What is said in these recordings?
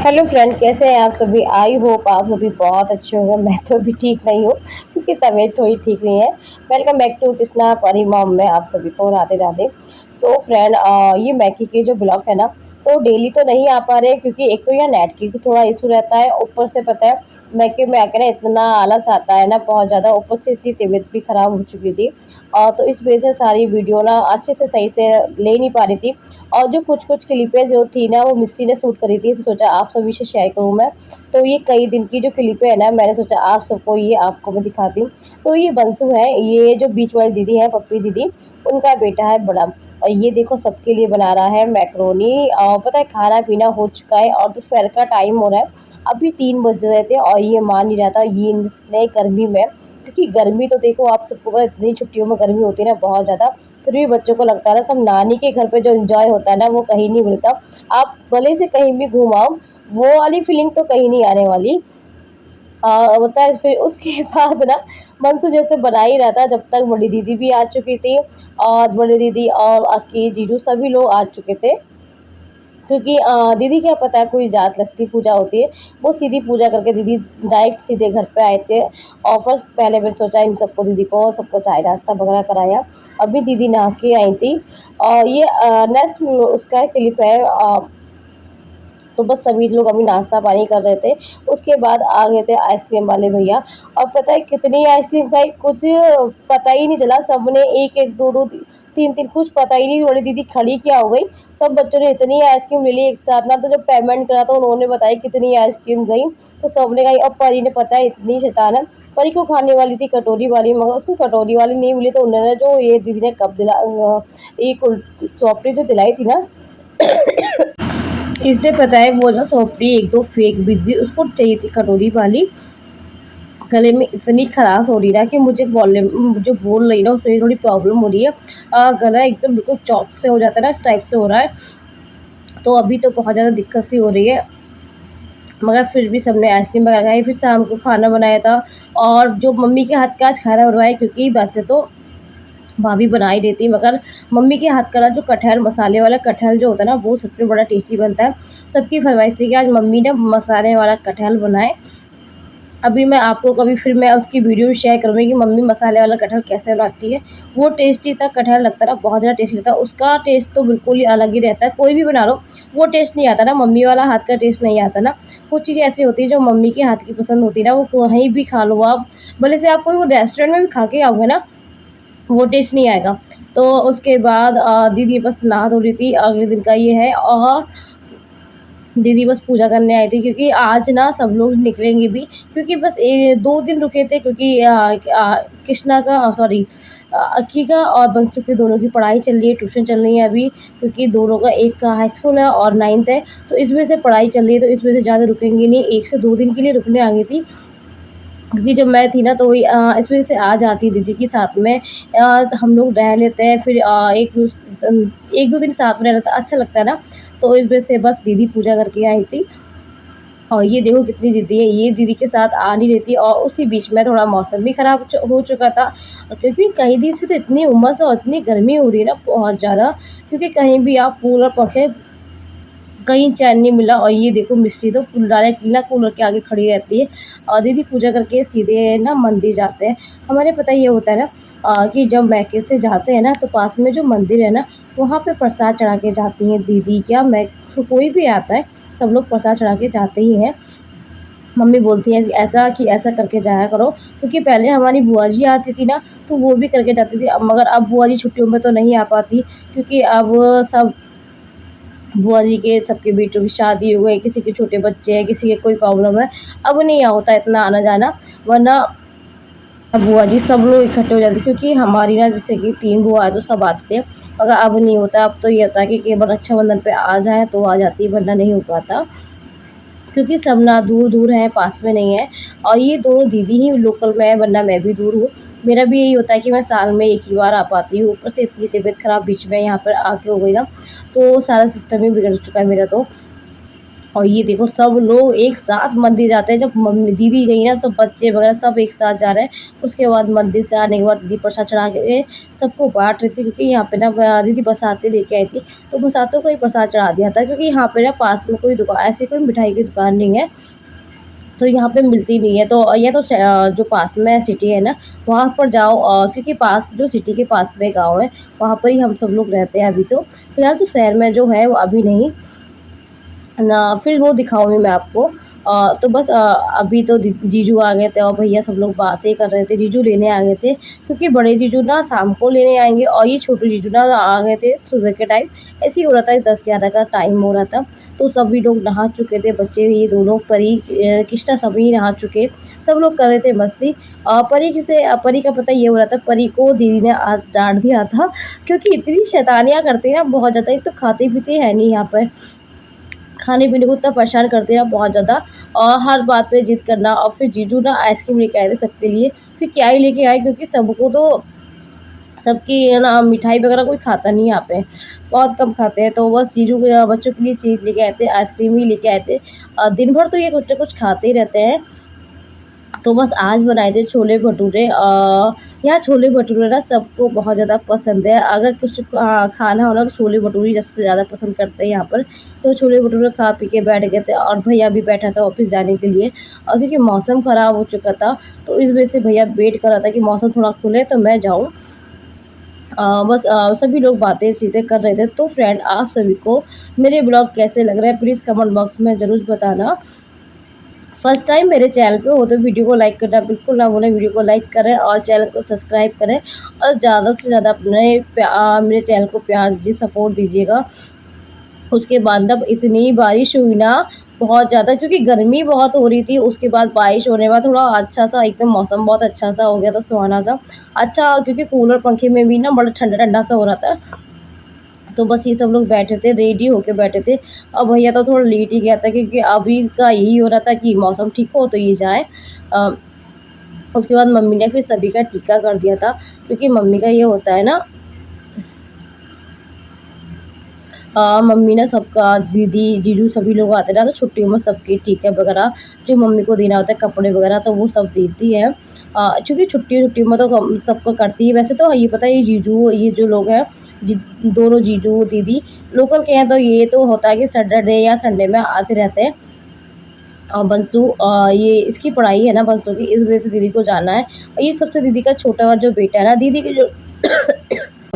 Hello friend, कैसे हैं आप सभी। आई होप आप सभी बहुत अच्छे होंगे। मैं तो अभी ठीक नहीं हूँ क्योंकि तबीयत थोड़ी ठीक नहीं है। वेलकम बैक टू कृष्णा परी मॉम में आप सभी को राधे राधे। तो फ्रेंड, ये मैकी के जो ब्लॉग है ना, तो डेली तो नहीं आ पा रहे क्योंकि एक तो यहाँ नेट की भी थोड़ा इशू रहता है। ऊपर से पता है मैकी में आकर ना इतना आलस आता है ना बहुत ज़्यादा। ऊपर से इतनी तबीयत भी खराब हो चुकी थी तो इस वजह से सारी वीडियो ना अच्छे से सही से ले नहीं पा रही थी। और जो कुछ कुछ क्लिपें जो थी ना वो मिस्सी ने शूट करी थी, तो सोचा आप सभी से शेयर करूँ मैं। तो ये कई दिन की जो क्लिपें है ना, मैंने सोचा आप सबको ये आपको मैं दिखाती हूँ। तो ये बंसु है, ये जो बीच वाली दीदी है, पप्पी दीदी, उनका बेटा है बड़ा। और ये देखो सबके लिए बना रहा है मैक्रोनी। और पता है खाना पीना हो चुका है और दोपहर का टाइम हो रहा है। अभी 3 बज रहे थे और ये मान नहीं रहा था। ये इसने गर्मी में, क्योंकि गर्मी तो देखो आप सबको पता है, इतनी छुट्टियों में गर्मी होती है ना बहुत ज़्यादा। फिर भी बच्चों को लगता है ना सब नानी के घर पे जो एंजॉय होता है ना वो कहीं नहीं मिलता। आप भले से कहीं भी घूम आओ, वो वाली फीलिंग तो कहीं नहीं आने वाली। होता है फिर उसके बाद ना मंसू जैसे बना ही रहा था, जब तक बड़ी दीदी भी आ चुकी थी। और बड़ी दीदी और अक्की जीजू सभी लोग आ चुके थे। क्योंकि दीदी क्या पता है कोई जात लगती पूजा होती है, वो सीधी पूजा करके दीदी डायरेक्ट सीधे घर पे आए थे। और फर्स्ट पहले मैंने सोचा इन सबको, दीदी को सबको चाय नाश्ता वगैरह कराया। अभी दीदी नहा के आई थी। और ये नेक्स्ट उसका क्लिप है। तो बस सभी लोग अभी नाश्ता पानी कर रहे थे। उसके बाद आ गए थे आइसक्रीम वाले भैया। और पता है कितनी आइसक्रीम खाई, कुछ पता ही नहीं चला। सबने एक एक दो दो तीन तीन, कुछ पता ही नहीं बड़ी दीदी खड़ी क्या हो गई। सब बच्चों ने इतनी आइसक्रीम ले ली एक साथ ना, तो जब पेमेंट करा तो उन्होंने बताया कितनी आइसक्रीम गई। तो सबने कही। और परी ने पता है इतनी शैतान है, परी को खाने वाली थी कटोरी वाली, मगर उसको कटोरी वाली नहीं मिली। तो उन्होंने जो ये दीदी ने कप दिला, एक सॉफ्टी जो दिलाई थी ना, इसने पता है वो ना सोपड़ी एक दो फेंक भी दी। उसको चाहिए थी कटोरी वाली। गले में इतनी खराश हो रही ना कि मुझे बोलने, जो बोल रही ना उसमें थोड़ी प्रॉब्लम हो रही है। गला एकदम बिल्कुल चौक से हो जाता है ना, इस टाइप से हो रहा है। तो अभी तो बहुत ज़्यादा दिक्कत सी हो रही है। मगर फिर भी सबने आइसक्रीम वगैरह खाई। फिर शाम को खाना बनाया था। और जो मम्मी के हाथ का आज खाना बनवाया, क्योंकि वैसे तो भाभी बना ही देती, मगर मम्मी के हाथ का ना जो कटहल, मसाले वाला कटहल जो होता है ना, वो सच में बड़ा टेस्टी बनता है। सबकी फरमाइश थी कि आज मम्मी ने मसाले वाला कटहल बनाए। अभी मैं आपको कभी फिर मैं उसकी वीडियो शेयर करूँगी कि मम्मी मसाले वाला कटहल कैसे बनाती है। वो टेस्टी था कटहल, लगता है ना बहुत ज़्यादा टेस्टी था। उसका टेस्ट तो बिल्कुल ही अलग ही रहता है। कोई भी बना लो वो टेस्ट नहीं आता ना, मम्मी वाला हाथ का टेस्ट नहीं आता ना। कुछ चीज़ ऐसी होती है जो मम्मी के हाथ की पसंद होती है ना, वो कहीं भी खा लो आप, भले से आप कोई वो रेस्टोरेंट में भी खा के आओगे ना, वो टेस्ट नहीं आएगा। तो उसके बाद दीदी बस नहा धो रही थी, अगले दिन का ये है। और दीदी बस पूजा करने आई थी, क्योंकि आज ना सब लोग निकलेंगे भी, क्योंकि बस 2 दिन रुके थे। क्योंकि कृष्णा का, सॉरी, अक्की का और बंसु के दोनों की पढ़ाई चल रही है, ट्यूशन चल रही है अभी। क्योंकि दोनों का, एक का हाई स्कूल है और 9th है, तो इस वजह से पढ़ाई चल रही है। तो इस वजह से ज़्यादा रुकेंगी नहीं, 1 से 2 दिन के लिए रुकने आ गई थी। क्योंकि जब मैं थी ना तो वही इस वजह से आ जाती दीदी के साथ में। हम लोग रह लेते हैं, फिर एक दो दिन साथ में रहना था, अच्छा लगता है ना। तो इस वजह से बस दीदी पूजा करके आई थी। और ये देखो कितनी ज़िद्दी है, ये दीदी के साथ आ नहीं रही थी। और उसी बीच में थोड़ा मौसम भी ख़राब हो चुका था, क्योंकि कई दिन से तो इतनी उमस और इतनी गर्मी हो रही है ना बहुत ज़्यादा। क्योंकि कहीं भी आप कूलर पंखे, कहीं चैन नहीं मिला। और ये देखो मिस्टी तो डायरेक्ट ना कूलर के आगे खड़ी रहती है। और दीदी पूजा करके सीधे ना मंदिर जाते हैं। हमारे पता ये होता है ना, कि जब मैके से जाते हैं ना, तो पास में जो मंदिर है ना, वहाँ पे प्रसाद चढ़ा के जाती हैं दीदी, क्या मैं, तो कोई भी आता है, सब लोग प्रसाद चढ़ा के जाते ही हैं। मम्मी बोलती हैं ऐसा कि ऐसा करके जाया करो, क्योंकि पहले हमारी बुआ जी आती थी ना, तो वो भी करके जाती थी। अब मगर अब बुआ जी छुट्टियों में तो नहीं आ पाती, क्योंकि अब सब बुआ जी के सबके बेटों की शादी हो गई, किसी के छोटे बच्चे हैं, किसी के कोई प्रॉब्लम है। अब नहीं होता इतना आना जाना, वरना बुआ जी सब लोग इकट्ठे हो जाते, क्योंकि हमारी ना जैसे कि 3 बुआ है तो सब आते थे। मगर अब नहीं होता। अब तो ये होता है कि केवल रक्षाबंधन पे आ जाए तो आ जाती है, वरना नहीं हो पाता। क्योंकि सब ना दूर दूर हैं, पास में नहीं है। और ये दोनों दीदी ही लोकल में है, वरना मैं भी दूर हूँ। मेरा भी यही होता है कि मैं साल में एक ही बार आ पाती हूँ। ऊपर से इतनी तबीयत ख़राब बीच में यहाँ पर आके हो गई ना, तो सारा सिस्टम ही बिगड़ चुका है मेरा तो। और ये देखो सब लोग एक साथ मंदिर जाते हैं। जब मम्मी दीदी गई ना, सब बच्चे वगैरह सब एक साथ जा रहे हैं। उसके बाद मंदिर से आने के बाद दीदी प्रसाद चढ़ा के सबको बांट रही थी, क्योंकि यहाँ पे ना दीदी बरसाते लेके आई थी, तो बरसातों को ही प्रसाद चढ़ा दिया था, क्योंकि यहाँ पे ना पास में कोई दुकान, ऐसी कोई मिठाई की दुकान नहीं है, तो यहाँ पे मिलती नहीं है। तो ये तो जो पास में सिटी है ना, वहाँ पर जाओ, क्योंकि पास जो सिटी के पास में गाँव है, वहाँ पर ही हम सब लोग रहते हैं अभी। तो फिलहाल तो शहर में जो है वो अभी नहीं ना, फिर वो दिखाऊँगी मैं आपको। तो बस अभी तो जीजू आ गए थे और भैया सब लोग बातें कर रहे थे। जीजू लेने आ गए थे, क्योंकि बड़े जीजू ना शाम को लेने आएँगे और ये छोटे जीजू ना आ गए थे सुबह के टाइम। ऐसे ही हो रहा था, 10-11 का टाइम हो रहा था। तो सभी लोग नहा चुके थे, बच्चे ये दोनों परी कृष्णा सभी नहा चुके। सब लोग कर रहे थे मस्ती। परी का पता ये हो रहा था, परी को दीदी ने आज डाँट दिया था, क्योंकि इतनी शैतानियाँ करती है ना बहुत ज़्यादा। एक तो खाते-पीते हैं नहीं यहाँ पर, खाने-पीने को इतना परेशान करते हैं बहुत ज़्यादा, और हर बात पे ज़िद करना। और फिर जीजू ना आइसक्रीम लेके आए थे सबके लिए, फिर क्या ही लेके आए, क्योंकि सबको तो सबकी है ना मिठाई वगैरह कोई खाता नहीं है यहाँ पे, बहुत कम खाते हैं। तो बस जीजू के बच्चों के लिए चीज़ लेके आए थे, आइसक्रीम ही लेके आए थे। दिन भर तो ये कुछ ना कुछ खाते ही रहते हैं। तो बस आज बनाए थे छोले भटूरे। यहाँ छोले भटूरे ना सबको बहुत ज़्यादा पसंद है। अगर कुछ खाना हो ना, तो छोले भटूरे सबसे ज़्यादा पसंद करते हैं यहाँ पर। तो छोले भटूरे खा पी के बैठ गए थे, और भैया भी बैठा था ऑफिस जाने के लिए। और क्योंकि मौसम ख़राब हो चुका था, तो इस वजह से भैया वेट कर रहा था कि मौसम थोड़ा खुले तो मैं जाऊँ। बस सभी लोग बातें-चीतें कर रहे थे। तो फ्रेंड, आप सभी को मेरे ब्लॉग कैसे लग रहे हैं, प्लीज़ कमेंट बॉक्स में ज़रूर बताना। फर्स्ट टाइम मेरे चैनल पे हो तो वीडियो को लाइक करना बिल्कुल ना भूलें। वीडियो को लाइक करें और चैनल को सब्सक्राइब करें, और ज़्यादा से ज़्यादा मेरे चैनल को प्यार दीजिए, सपोर्ट दीजिएगा। उसके बाद जब इतनी बारिश हुई ना, बहुत ज़्यादा, क्योंकि गर्मी बहुत हो रही थी, उसके बाद बारिश होने के बाद थोड़ा अच्छा-सा एकदम मौसम बहुत अच्छा-सा हो गया था, सुहाना-सा। अच्छा, क्योंकि कूलर पंखे में भी ना बड़ा ठंडा-ठंडा सा हो रहा था। तो बस ये सब लोग बैठे थे, रेडी होके बैठे थे। अब भैया तो थोड़ा लेट ही गया था, क्योंकि अभी का यही हो रहा था कि मौसम ठीक हो तो ये जाए। अ, उसके बाद मम्मी ने फिर सभी का टीका कर दिया था, क्योंकि मम्मी का ये होता है ना, मम्मी ना सबका, दीदी, जीजू सभी लोग आते हैं ना, तो छुट्टियों में सबके टीके वगैरह जो मम्मी को देना होता है, कपड़े वगैरह, तो वो सब देती है। क्योंकि छुट्टियों में तो सबको करती है। वैसे तो ये पता है, ये जीजू, ये जो लोग हैं, जि दोनों जीजू, दीदी लोकल के हैं, तो ये तो होता है कि सैटरडे या संडे में आते रहते हैं। बंसु, ये इसकी पढ़ाई है ना बंसु की, इस वजह से दीदी को जाना है। और ये सबसे दीदी का छोटा जो बेटा है ना, दीदी के जो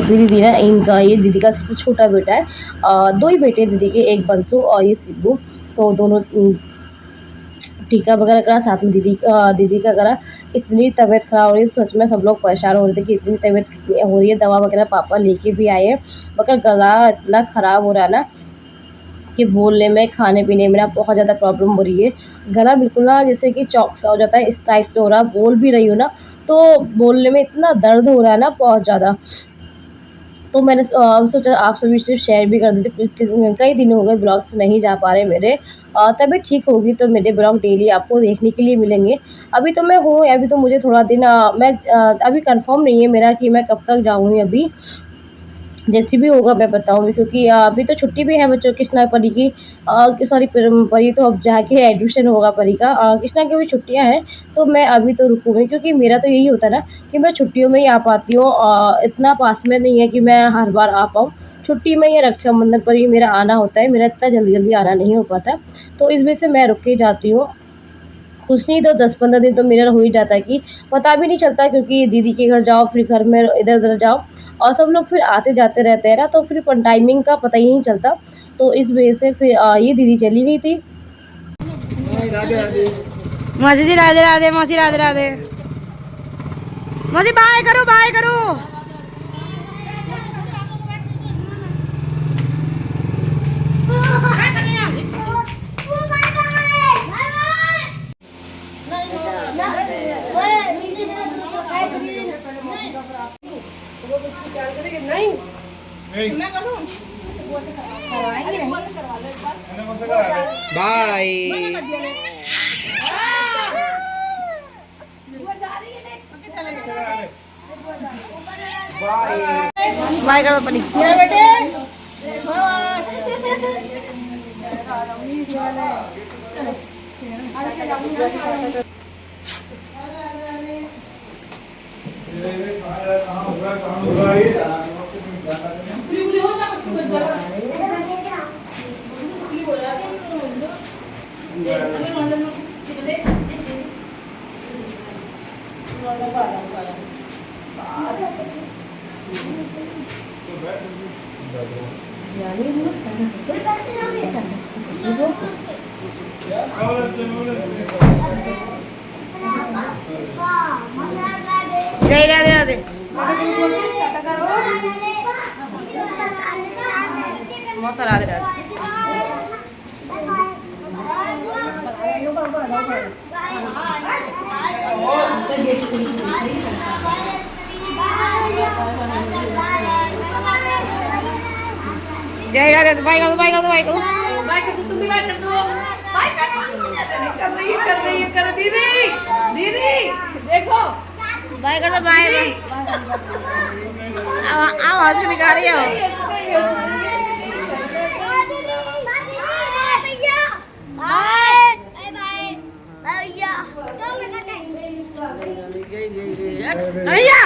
दीदी ना, इनका ये दीदी का सबसे छोटा बेटा है। 2 ही बेटे हैं दीदी के, एक बंसु और ये सिब्बू। तो दोनों टीका वगैरह करा, साथ में दीदी का करा। इतनी तबीयत ख़राब हो रही है, सच में सब लोग परेशान हो रहे थे कि इतनी तबीयत हो रही है। दवा वगैरह पापा लेके भी आए हैं, मगर गला इतना ख़राब हो रहा है ना कि बोलने में, खाने-पीने में ना बहुत ज़्यादा प्रॉब्लम हो रही है। गला बिल्कुल ना जैसे कि चौक सा हो जाता है, इस टाइप से हो रहा है। बोल भी रही हूँ ना, तो बोलने में इतना दर्द हो रहा है ना बहुत ज़्यादा। तो मैंने सोचा आप सभी से शेयर भी कर देती। कई दिन हो गए ब्लॉग्स नहीं जा पा रहे मेरे। तबीयत ठीक होगी तो मेरे ब्लॉग डेली आपको देखने के लिए मिलेंगे। अभी तो मैं हूँ, अभी तो मुझे थोड़ा दिन अभी कंफर्म नहीं है मेरा कि मैं कब तक जाऊँगी अभी। जैसे भी होगा मैं बताऊँगी, क्योंकि अभी तो छुट्टी भी है बच्चों की, कृष्णा परी की। सॉरी, परी तो अब जाके एडमिशन होगा परी का। कृष्णा की भी छुट्टियाँ हैं, तो मैं अभी तो रुकूँगी, क्योंकि मेरा तो यही होता है ना कि मैं छुट्टियों में ही आ पाती हूँ। इतना पास में नहीं है कि मैं हर बार आ पाऊँ। छुट्टी में या रक्षाबंधन पर ही मेरा आना होता है, मेरा इतना जल्दी-जल्दी आना नहीं हो पाता। तो इस वजह से मैं रुक के जाती हूँ। कुछ नहीं तो 10-15 दिन तो मेरा हो ही जाता है, कि पता भी नहीं चलता, क्योंकि दीदी के घर जाओ, फिर घर में इधर-उधर जाओ, और सब लोग फिर आते-जाते रहते हैं ना, तो फिर टाइमिंग का पता ही नहीं चलता। तो इस वजह से फिर ये दीदी चली गई थी। राधे राधे मासी जी, राधे राधे मासी, राधे राधे मासी, बाय करो, बाय करो। बाय करो अपनी बेटे। जय राधे राधे। मौसा राधे राधे। जय राधे। बाय कर दो बाय कर दो बाय कर दो बाय कर दो। तुम भी बाय कर दो। बाय कर रही है कर दीदी दीदी देखो बाय कर दो बाय। आवाज के निकाल रही हो। भैया